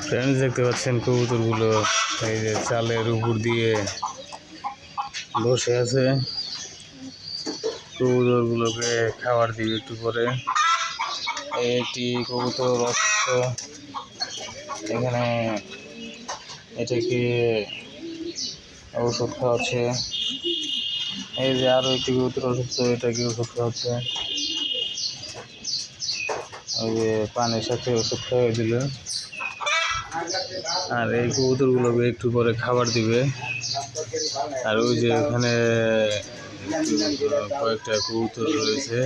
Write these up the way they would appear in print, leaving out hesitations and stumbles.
Friends, দেখতে পাচ্ছেন কবুতরগুলো এই যে চালের উপর দিয়ে বসে আছে। কবুতরগুলোকে খাবার দিবে একটু পরে। একটি কবুতর অসুস্থ, এখানে এটাকে ওষুধ খাওয়াচ্ছে। এই যে আরো একটি কবুতর অসুস্থ, এটাকে ওষুধ খাওয়াচ্ছে। ওই যে পানির সাথে ওষুধ খাওয়াই দিল। আর এই কবুতরগুলোকে একটু পরে খাবার দিবে। আর ওই যে ওখানে কয়েকটা কবুতর রয়েছে,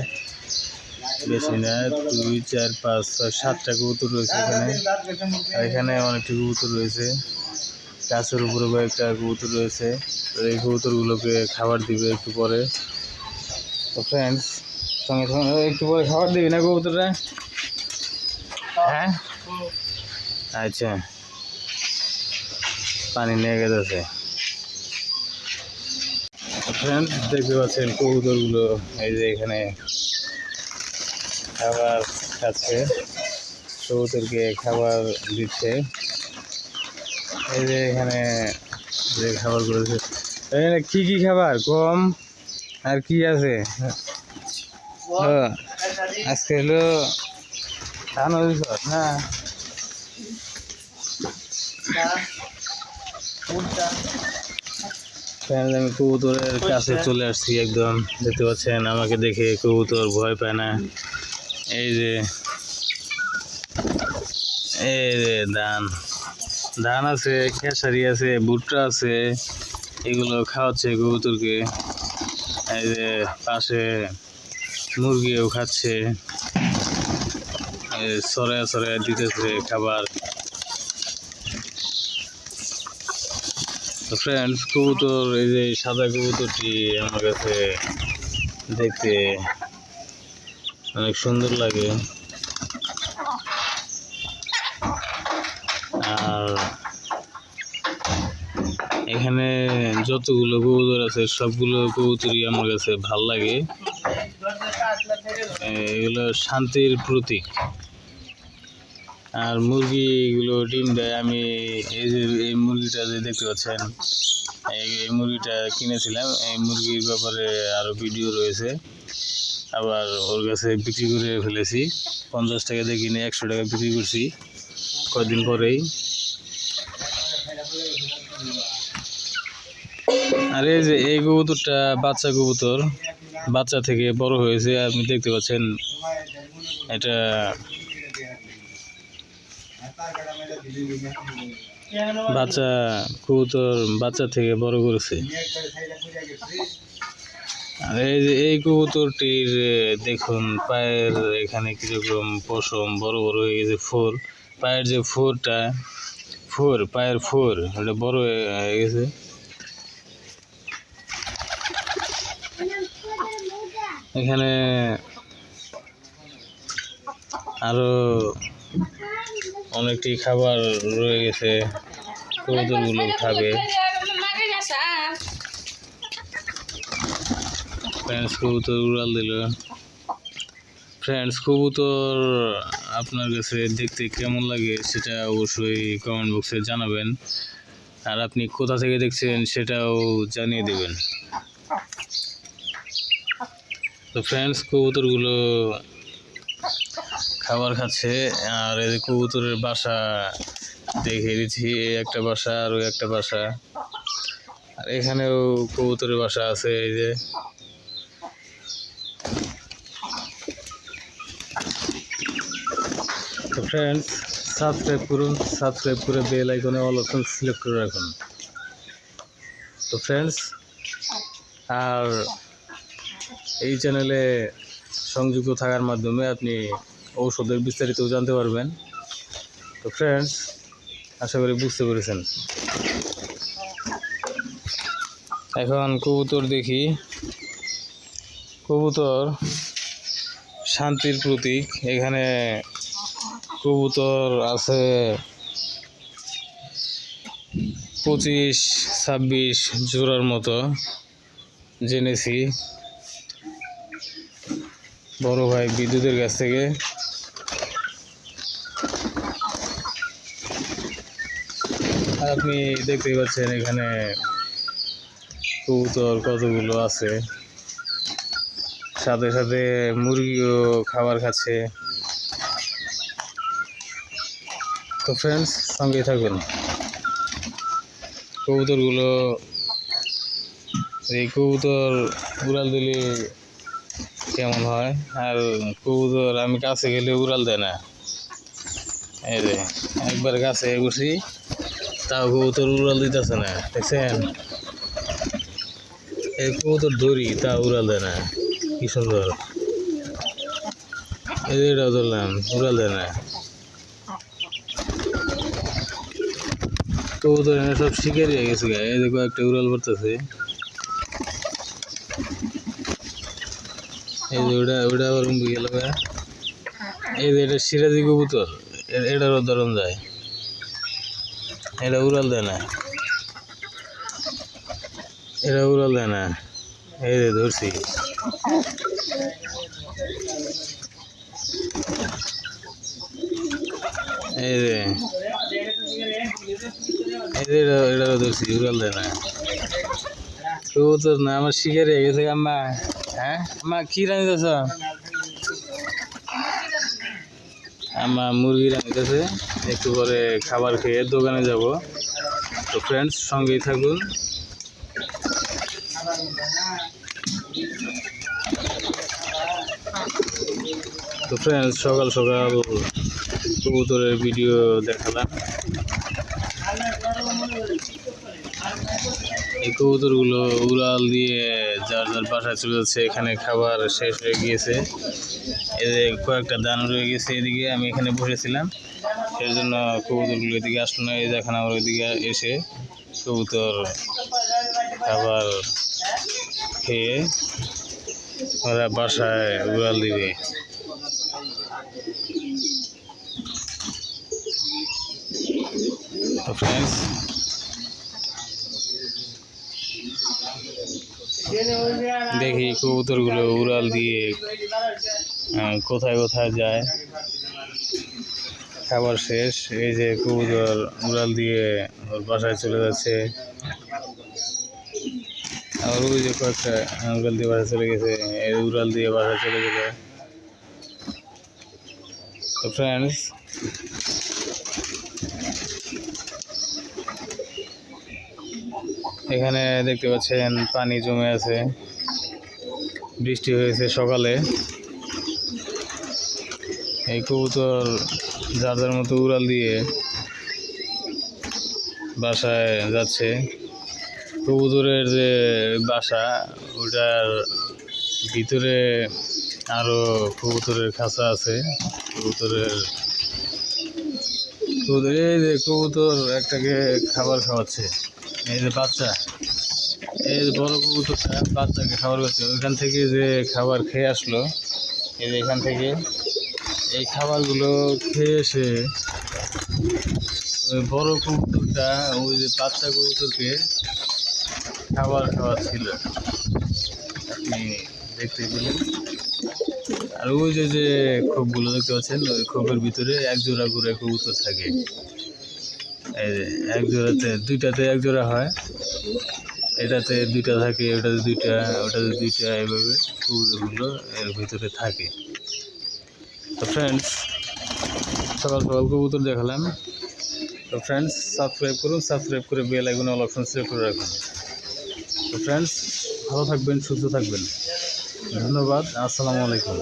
বেশি না, 2, 4, 5, 6, 7টা কবুতর রয়েছে এখানে। আর এখানে অনেকটি কবুতর রয়েছে, গাছের উপরে কয়েকটা কবুতর রয়েছে। তো এই কবুতরগুলোকে খাবার দিবে একটু পরে। তো ফ্রেন্ডস, সঙ্গে সঙ্গে একটু পরে খাবার দিবি না কবুতররা? হ্যাঁ, আচ্ছা, পানি নিয়ে গেছে। ফ্রেন্ডস, দেখতে পাচ্ছেন কবুতরগুলো এই যে এখানে খাবার খাচ্ছে, কবুতরকে খাবার দিচ্ছে। এই যে এখানে যে খাবারগুলো এখানে কি কি খাবার গম আর কি আছে? আজকে হলো ধান না? আমি কবুতরের কাছে চলে আসছি একদম। দেখতে পাচ্ছেন আমাকে দেখে কবুতর ভয় পায় না। এই যে ধান আছে, খেসারি আছে, ভুট্টা আছে, এগুলো খাওয়াচ্ছে কবুতরকে। এই যে পাশে মুরগিও খাচ্ছে, সরায় সরায় দিতেছে খাবার। তো ফ্রেন্ডস, কবুতর, এই যে সাদা কবুতরটি আমার কাছে দেখতে অনেক সুন্দর লাগে। আর এখানে যতগুলো কবুতর আছে সবগুলো কবুতরই আমার কাছে ভাল লাগে। এগুলো শান্তির প্রতীক। আর মুরগিগুলো ডিম দেয়। আমি এই মুরগিটা যে দেখতে পাচ্ছেন, এই মুরগিটা কিনেছিলাম। এই মুরগির ব্যাপারে আরো ভিডিও রয়েছে। আবার ওর কাছে বিক্রি করে ফেলেছি। 50 টাকা দিয়ে কিনে 100 টাকা বিক্রি করছি কয়েকদিন পরেই। আর এই যে এই কবুতরটা বাচ্চা কবুতর, বাচ্চা থেকে বড় হয়েছে। আপনি দেখতে পাচ্ছেন এটা বাচ্চা কবুতর, বাচ্চা থেকে বড় করেছে। আর এই যে এই কবুতরটির দেখুন পায়ের এখানে কিরকম পশম বড় বড় হয়ে গেছে। পায়ের যে পায়ের ওটা বড় হয়ে গেছে। এখানে আরো অনেকটি খাবার রয়ে গেছে, কবুতরগুলো খাবে। ফ্রেন্ডস, কবুতর উড়াল দিল। ফ্রেন্ডস, কবুতর আপনার কাছে দেখতে কেমন লাগে সেটা অবশ্যই কমেন্ট বক্সে জানাবেন। আর আপনি কোথা থেকে দেখছেন সেটাও জানিয়ে দেবেন। তো ফ্রেন্ডস, কবুতরগুলো খাবার খাচ্ছে। আর এই কবুতরের বাসা দেখে দিচ্ছি, একটা বাসা আর ওই একটা বাসা। আর এখানেও কবুতরের বাসা আছে। এই যে তো ফ্রেন্ডস, সাবস্ক্রাইব করুন, সাবস্ক্রাইব করে বেল আইকনে অল অপশন সিলেক্ট করে রাখুন। তো ফ্রেন্ডস, আর এই চ্যানেলে সংযুক্ত থাকার মাধ্যমে আপনি ঔষধের বিস্তারিত জানতে পারবেন। তো ফ্রেন্ডস, আশা করি বুঝতে পেরেছেন। এখন কবুতর দেখি। কবুতর শান্তির প্রতীক। এখানে কবুতর আছে 25-26 জোড়ার মতো জেনেছি বড় ভাই বিদ্যুতের কাছ থেকে। আপনি দেখতেই পাচ্ছেন এখানে কবুতর কতগুলো আছে, সাথে সাথে মুরগিও খাবার খাচ্ছে। তো ফ্রেন্ডস, সঙ্গেই থাকবেন। কবুতরগুলো, এই কবুতর উড়াল দিলে কেমন হয়, আর কবুতর আমি কাছে গেলে উড়াল দেয় না। এই যে একবার কাছে বসি, তাও কবুতর উড়াল দিতেছে না, দেখছেন? এই কবুতর ধরি, তা উড়াল দেয় না। কি সুন্দর, এই যে এটাও ধরলাম, উড়াল দেয় না। কবুতর এনে সব শিকারি হয়ে গেছে। এই যে কয়েকটা উড়াল পড়তেছে, এই যে ওটা আবার গেল। এই যে এটা সিরাজি কবুতর, এটারও ধরন যায়, এটা উড়াল দেয় না, এটা উড়াল দেয় না। এই যে ধরছি, এই যে এটারও ধরছি, উড়াল দেয় না। কবুতর না আমার শিকারি হয়ে গেছে। আম্মা, হ্যাঁ আম্মা, কি রাঁধতেছ? আম্মা মুরগি রাঁধতেছে, একটু পরে খাবার খেয়ে দোকানে যাব। তো ফ্রেন্ডস, সঙ্গেই থাকুন। তো ফ্রেন্ডস, সকাল সকাল কবুতরের ভিডিও দেখালাম। এই কবুতরগুলো উড়াল দিয়ে যার যার বাসায় চলে যাচ্ছে। এখানে খাবার শেষ হয়ে গিয়েছে, এদের কয়েকটা দানা রয়ে গেছে এদিকে। আমি এখানে বসেছিলাম, সেই জন্য কবুতরগুলো এদিকে আসলো না। এই দেখেন আমার ওইদিকে এসে কবুতর খাবার খেয়ে ওরা বাসায় উড়াল দিবে। তো ফ্রেন্ডস, দেখি কবুতরগুলো উড়াল দিয়ে কোথায় কোথায় যায়। খাবার শেষ, এই যে কবুতর উড়াল দিয়ে ওর বাসায় চলে যাচ্ছে। আর ওই যে কয়েকটা উড়াল দিয়ে বাসায় চলে গেছে, এই উড়াল দিয়ে বাসায় চলে গেল। তো ফ্রেন্ডস, এখানে দেখতে পাচ্ছেন পানি জমে আছে, বৃষ্টি হয়েছে সকালে। এই কবুতর যার যার মতো উড়াল দিয়ে বাসায় যাচ্ছে। কবুতরের যে বাসা, ওটার ভিতরে আরো কবুতরের খাঁচা আছে। এই যে কবুতর একটাকে খাবার খাওয়াচ্ছে, এই যে বাচ্চা, এই যে বড় কবুতরটা বাচ্চাকে খাবার খাচ্ছে। ওইখান থেকে যে খাবার খেয়ে আসলো, এই যে এখান থেকে এই খাবারগুলো খেয়ে এসে ওই বড় কবুতরটা ওই যে বাচ্চা কবুতরকে খাবার খাওয়াচ্ছিল, আপনি দেখতে পেলেন। আর ওই যে খোপগুলো দেখতে পাচ্ছেন, ওই খোপের ভিতরে এক জোড়া করে কবুতর থাকে। এই যে এক জোড়াতে, দুইটাতে এক জোড়া হয়, এটাতে দুইটা থাকে, ওটাতে দুইটা, ওটাতে দুইটা, এইভাবে কবুতরগুলো এর ভিতরে থাকে। তো ফ্রেন্ডস, সকাল সকাল কবুতর দেখালাম। তো ফ্রেন্ডস, সাবস্ক্রাইব করুন, সাবস্ক্রাইব করে বেল আইকনে অল অপশন সিলেক্ট করে রাখুন। তো ফ্রেন্ডস, ভালো থাকবেন, সুস্থ থাকবেন। ধন্যবাদ, আসসালামু আলাইকুম।